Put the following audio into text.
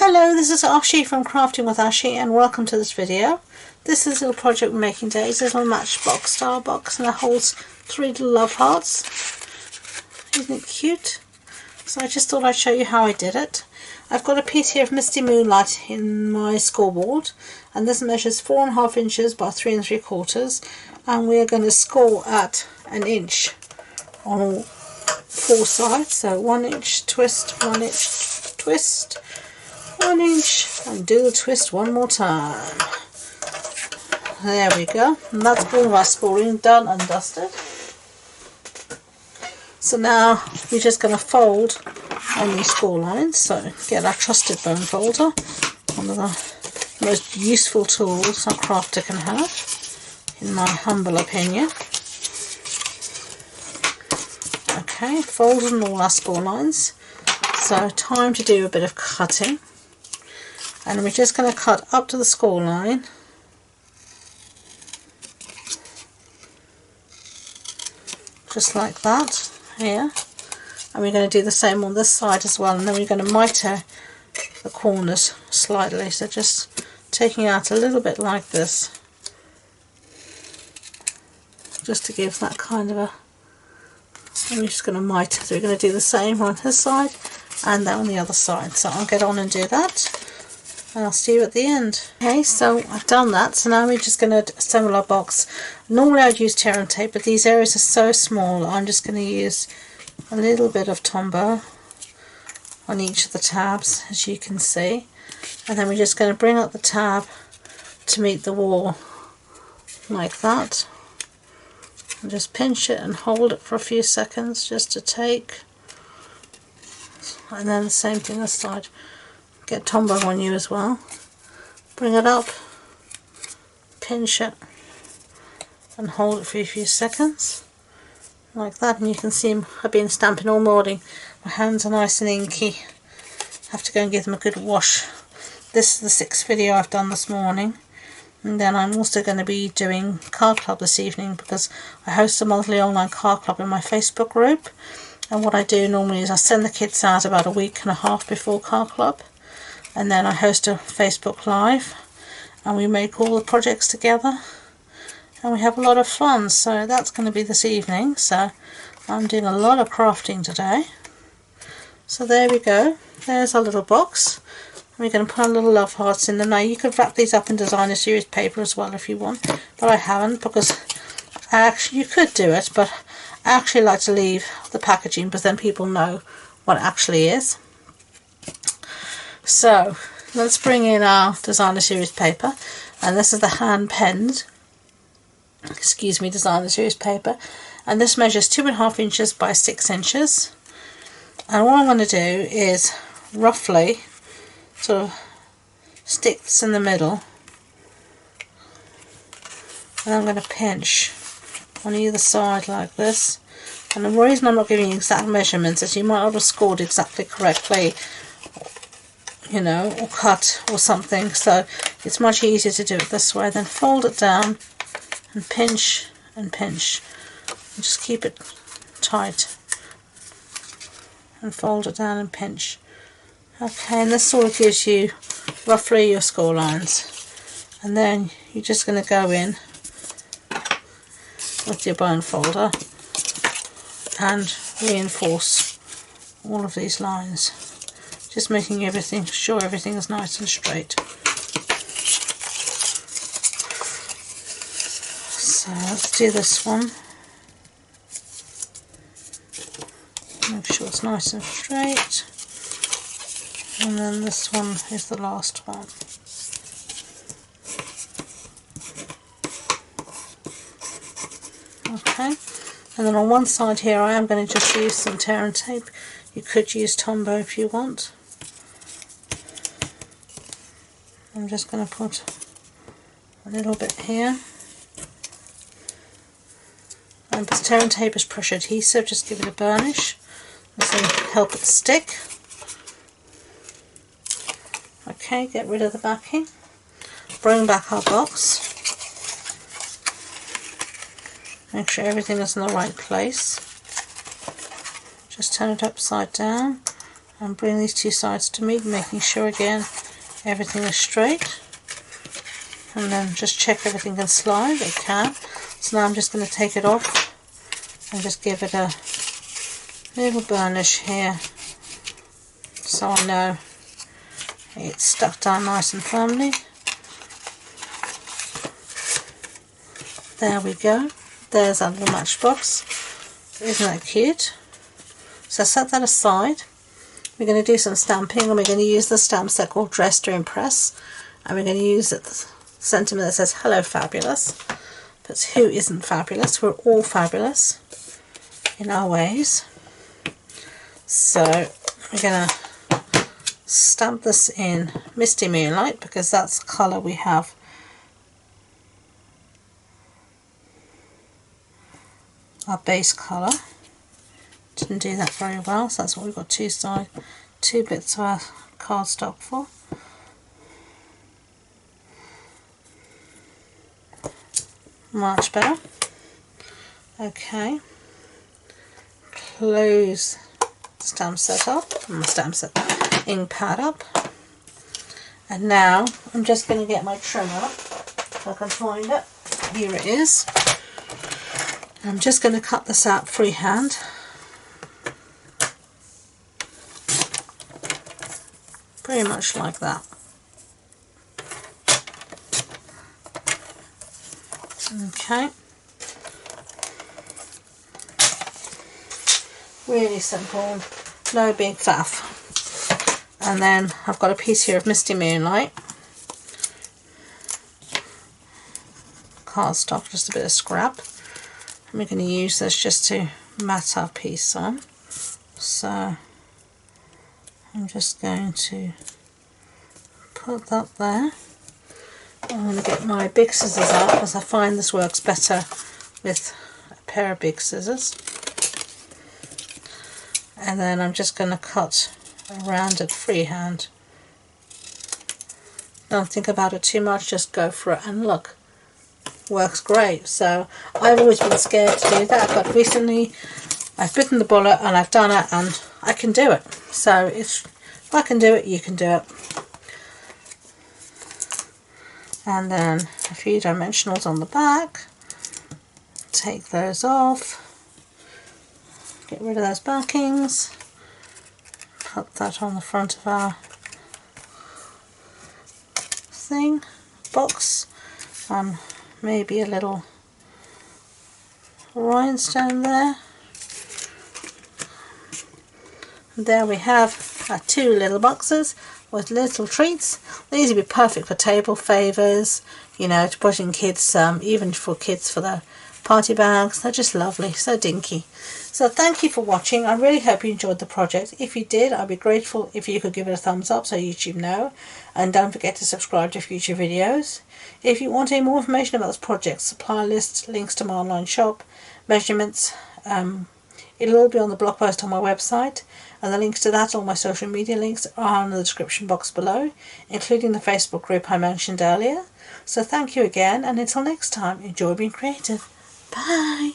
Hello, this is Ashee from Crafting with Ashee and welcome to this video. This is a little project we're making today. It's a little Matchbox star box and it holds 3 little love hearts. Isn't it cute? So I just thought I'd show you how I did it. I've got a piece here of Misty Moonlight in my scoreboard and this measures 4.5 inches by 3 3/4 and we're going to score at 1 inch on all 4 sides. So 1 inch twist, 1 inch twist, 1 inch, and do the twist one more time. There we go, and that's all of our scoring done and dusted. So now we're just going to fold on these score lines. So get our trusted bone folder, one of the most useful tools a crafter can have, in my humble opinion. Okay, fold on all our score lines. So time to do a bit of cutting. And we're just going to cut up to the score line, just like that here, and we're going to do the same on this side as well, and then we're going to miter the corners slightly, so just taking out a little bit like this, just to give that kind of a, and we're just going to miter, so we're going to do the same on this side and then on the other side. So I'll get on and do that and I'll see you at the end. Okay, so I've done that, so now we're just going to assemble our box. Normally I'd use tear and tape, but these areas are so small, I'm just going to use a little bit of Tombow on each of the tabs, as you can see, and then we're just going to bring up the tab to meet the wall like that, and just pinch it and hold it for a few seconds just to take, and then the same thing this side. Get Tombow on you as well. Bring it up, pinch it, and hold it for a few seconds, like that. And you can see I've been stamping all morning. My hands are nice and inky. Have to go and give them a good wash. This is the 6th video I've done this morning. And then I'm also going to be doing card club this evening, because I host a monthly online card club in my Facebook group. And what I do normally is I send the kids out about a week and a half before card club. And then I host a Facebook Live and we make all the projects together and we have a lot of fun. So that's going to be this evening. So I'm doing a lot of crafting today. So there we go. There's our little box. We're going to put our little love hearts in them. Now you could wrap these up in designer series paper as well if you want, but I haven't, because you could do it, but I actually like to leave the packaging because then people know what it actually is. So let's bring in our designer series paper, and this is the hand penned, designer series paper, and this measures 2.5 inches by 6 inches. And what I'm going to do is roughly sort of stick this in the middle, and I'm going to pinch on either side like this. And the reason I'm not giving you exact measurements is you might not have scored exactly correctly, you know, or cut or something, so it's much easier to do it this way. Then fold it down and pinch and pinch, and just keep it tight and fold it down and pinch. Okay, and this sort of gives you roughly your score lines, and then you're just going to go in with your bone folder and reinforce all of these lines, just making sure everything is nice and straight. So let's do this one. Make sure it's nice and straight. And then this one is the last one. Okay. And then on one side here I am going to just use some tear and tape. You could use Tombow if you want. I'm just going to put a little bit here. And because tear and tape is pressure adhesive, just give it a burnish. This will help it stick. Okay, get rid of the backing. Bring back our box. Make sure everything is in the right place. Just turn it upside down and bring these two sides to meet, making sure again everything is straight, and then just check everything can slide. It can. So now I'm just going to take it off and just give it a little burnish here so I know it's stuck down nice and firmly. There we go. There's our little matchbox. Isn't that cute? So set that aside. We're going to do some stamping, and we're going to use the stamp set called Dress to Impress, and we're going to use the sentiment that says hello fabulous. But who isn't fabulous? We're all fabulous in our ways. So we're going to stamp this in Misty Moonlight because that's the colour we have our base colour. Didn't do that very well, so that's what we've got two bits of our cardstock for. Much better. Okay, close stamp set up, ink pad up, and now I'm just going to get my trimmer if I can find it. Here it is. I'm just going to cut this out freehand. Pretty much like that. Okay. Really simple, no big faff. And then I've got a piece here of Misty Moonlight. Cardstock, just a bit of scrap. And we're going to use this just to mat our piece on. So I'm just going to put that there. I'm going to get my big scissors out because I find this works better with a pair of big scissors. And then I'm just going to cut around it freehand. Don't think about it too much, just go for it, and look, works great. So I've always been scared to do that, but recently I've bitten the bullet and I've done it, and I can do it. So if I can do it, you can do it. And then a few dimensionals on the back. Take those off. Get rid of those backings. Put that on the front of our thing, box. Maybe a little rhinestone there. And there we have our two little boxes with little treats. These would be perfect for table favours, you know, to put in kids, even for kids for their party bags. They're just lovely, so dinky. So thank you for watching. I really hope you enjoyed the project. If you did, I'd be grateful if you could give it a thumbs up so YouTube know, and don't forget to subscribe to future videos. If you want any more information about this project, supply list, links to my online shop, measurements, it'll all be on the blog post on my website, and the links to that, all my social media links, are in the description box below, including the Facebook group I mentioned earlier. So thank you again, and until next time, enjoy being creative. Bye!